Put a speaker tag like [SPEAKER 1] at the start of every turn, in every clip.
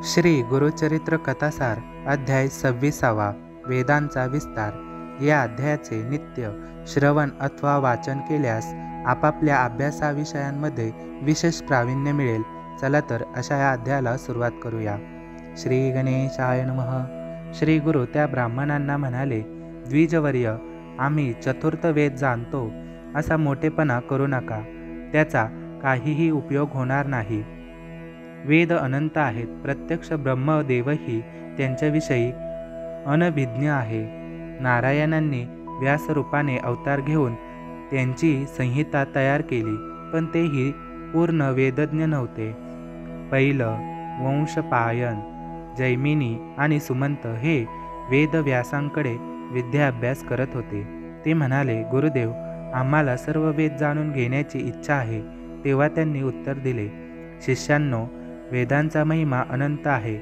[SPEAKER 1] श्री गुरुचरित्र कथासार अध्याय 26 वेदांचा विस्तार। या अध्यायाचे नित्य श्रवण अथवा वाचन केल्यास आपापल्या अभ्यासाविषयांमध्ये विशेष प्रावीण्य मिळेल। चला तर अशा या अध्यायाला सुरुवात करूया। श्री गणेशाय नमः। श्री गुरु त्या ब्राह्मणांना म्हणाले, द्विजवर्य, आम्ही चतुर्थ वेद जाणतो असा मोठेपणा करू नका, त्याचा काहीही उपयोग होणार नाही। वेद अनंत आहेत, प्रत्यक्ष ब्रह्मदेवही त्यांच्याविषयी अनभिज्ञ आहे। नारायणांनी व्यासरूपाने अवतार घेऊन त्यांची संहिता तयार केली, पण तेही पूर्ण वेदज्ञ नव्हते। पहिलं वंशपायन, जैमिनी आणि सुमंत हे वेदव्यासांकडे विद्याभ्यास करत होते। ते म्हणाले, गुरुदेव, आम्हाला सर्व वेद जाणून घेण्याची इच्छा आहे। तेव्हा त्यांनी उत्तर दिले, शिष्यांनो, वेदांचा महिमा अनंत आहे।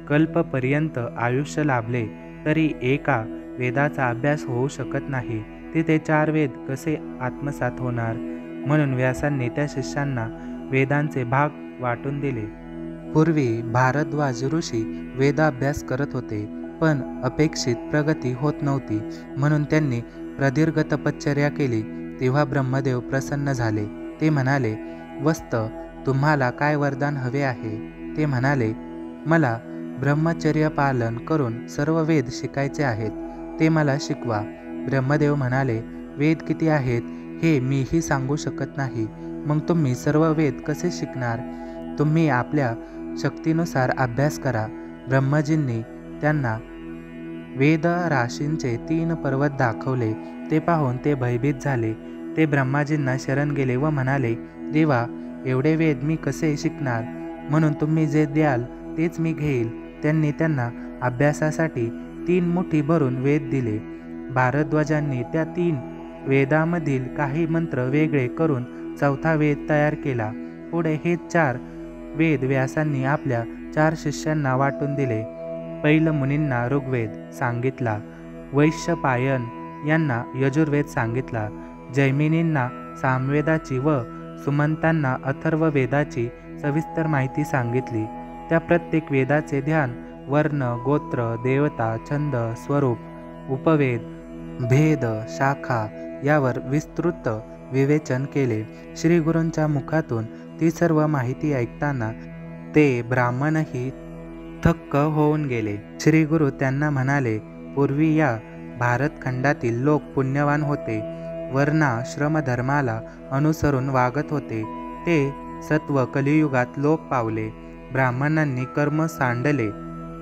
[SPEAKER 1] कल्पपर्यंत आयुष्य लाभले तरी एका वेदाचा अभ्यास होऊ शकत नाही, तिथे 4 वेद कसे आत्मसात होणार? म्हणून व्यासांनी त्या शिष्यांना वेदांचे भाग वाटून दिले। पूर्वी भारद्वाज ऋषी वेदाभ्यास करत होते, पण अपेक्षित प्रगती होत नव्हती, म्हणून त्यांनी प्रदीर्घ तपश्चर्या केली। तेव्हा ब्रह्मदेव प्रसन्न झाले। ते म्हणाले, वस्त, तुम्हाला काय वरदान हवे आहे? ते म्हणाले, मला ब्रह्मचर्य पालन करून सर्व वेद शिकायचे आहेत, ते मला शिकवा। ब्रह्मदेव म्हणाले, वेद किती आहेत हे मीही सांगू शकत नाही, मग तुम्ही सर्व वेद कसे शिकणार? तुम्ही आपल्या शक्तीनुसार अभ्यास करा। ब्रह्मजींनी त्यांना वेदराशींचे 3 पर्वत दाखवले। ते पाहून ते भयभीत झाले। ते ब्रह्माजींना शरण गेले व म्हणाले, देवा, एवढे वेद मी कसे शिकणार? म्हणून तुम्ही जे द्याल तेच मी घेईल। त्यांनी त्यांना अभ्यासासाठी 3 मुठी भरून वेद दिले। भारद्वाजांनी त्या 3 वेदामधील काही मंत्र वेगळे करून 4था वेद तयार केला। पुढे हे 4 वेद व्यासांनी आपल्या 4 शिष्यांना वाटून दिले। पहिलं मुनींना ऋग्वेद सांगितला, वैशंपायन यांना यजुर्वेद सांगितला, जैमिनींना सामवेदाची व सुमंतांना अथर्ववेदाची सविस्तर माहिती सांगितली। त्या प्रत्येक वेदाचे ध्यान, वर्ण, गोत्र, देवता, छंद, स्वरूप, उपवेद, भेद, शाखा यावर विस्तृत विवेचन केले। श्री गुरूंच्या मुखातून ती सर्व माहिती ऐकताना ते ब्राह्मणही थक्क होऊन गेले। श्री गुरु त्यांना म्हणाले, पूर्वी या भारतखंडातील लोक पुण्यवान होते, वर्णाश्रम धर्माला अनुसरून वागत होते। ते सत्व कलियुगात लोप पावले। ब्राह्मणांनी कर्म सांडले,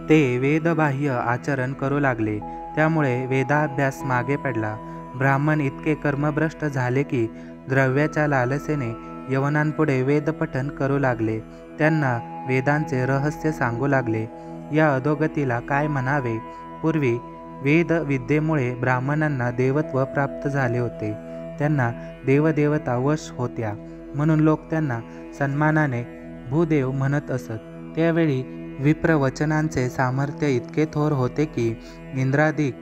[SPEAKER 1] ते वेदबाह्य आचरण करू लागले, त्यामुळे वेदाभ्यास मागे पडला। ब्राह्मण इतके कर्मभ्रष्ट झाले की द्रव्याच्या लालसेने यवनांपुढे वेदपठण करू लागले, त्यांना वेदांचे रहस्य सांगू लागले। या अधोगतीला काय म्हणावे? पूर्वी वेदविद्येमुळे ब्राह्मणांना देवत्व प्राप्त झाले होते, त्यांना देवदेवता वश होत्या, म्हणून लोक त्यांना सन्मानाने भूदेव म्हणत असत। त्यावेळी विप्रवचनांचे सामर्थ्य इतके थोर होते की इंद्रादिक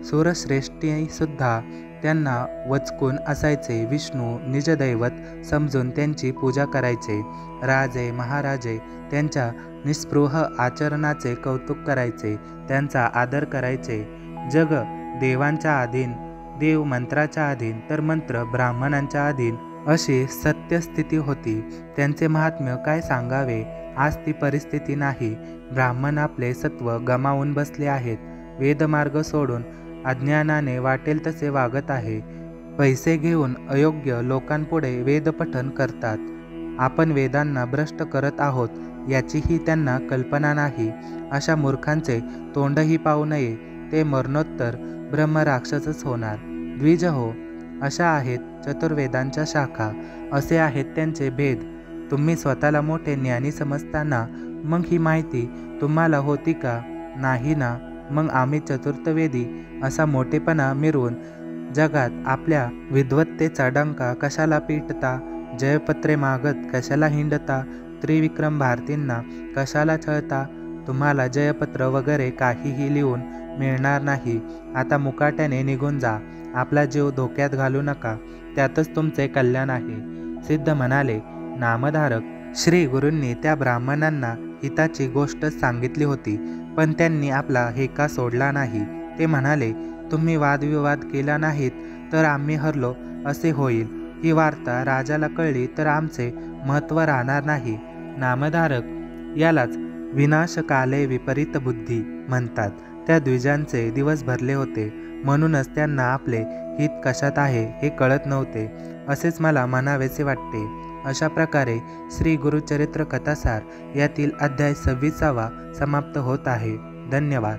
[SPEAKER 1] सुरश्रेष्ठीसुद्धा त्यांना वचकून असायचे। विष्णू निजदैवत समजून त्यांची पूजा करायचे। राजे महाराजे त्यांच्या निस्पृह आचरणाचे कौतुक करायचे, त्यांचा आदर करायचे। जग देवांच्या अधीन, देव मंत्राच्या अधीन, तर मंत्र ब्राह्मणांच्या अधीन अशी सत्यस्थिती होती। त्यांचे महात्म्य काय सांगावे? आज ती परिस्थिती नाही। ब्राह्मण आपले सत्व गमावून बसले आहेत, वेदमार्ग सोडून अज्ञानाने वाटेल तसे वागत आहे। पैसे घेऊन अयोग्य लोकांपुढे वेदपठण करतात। आपण वेदांना भ्रष्ट करत आहोत याचीही त्यांना कल्पना नाही। अशा मूर्खांचे तोंडही पाहू नये, ते मरणोत्तर ब्रह्मराक्षसच होणार। द्विजहो, अशा आहेत चतुर्वेदांच्या शाखा, असे आहेत त्यांचे भेद। तुम्ही स्वतःला मोठे ज्ञानी समजताना मग ही माहिती तुम्हाला होती का? नाही ना? मग आम्ही चतुर्थवेदी असा मोठेपणा मिरवून जगात आपल्या विद्वत्तेचा डंका कशाला पिटता? जयपत्रे मागत कशाला हिंडता? त्रिविक्रम भारतींना कशाला छळता? तुम्हाला जयपत्र वगैरे काहीही लिहून मिळणार नाही। आता मुकाट्याने निघून जा, आपला जीव धोक्यात घालू नका, त्यातच तुमचे कल्याण आहे। सिद्ध म्हणाले, नामधारक श्री गुरूंनी त्या ब्राह्मणांना हिताची गोष्ट सांगितली होती, पण त्यांनी आपला हेका सोडला नाही. ते म्हणाले, तुम्ही वादविवाद केला नाहीत तर आम्ही हरलो असे होईल. ही वार्ता राजाला कळली तर आमचे महत्त्व राहणार नाही. नामधारक यालाच विनाशकाले विपरीत बुद्धी म्हणतात. त्या द्विजांचे दिवस भरले होते, म्हणूनच त्यांना आपले हित कशात आहे हे कळत नव्हते, असेच मला म्हणावेसे वाटते. अशा प्रकारे श्री गुरुचरित्र कथासार यातील अध्याय 26वा समाप्त होत आहे. धन्यवाद.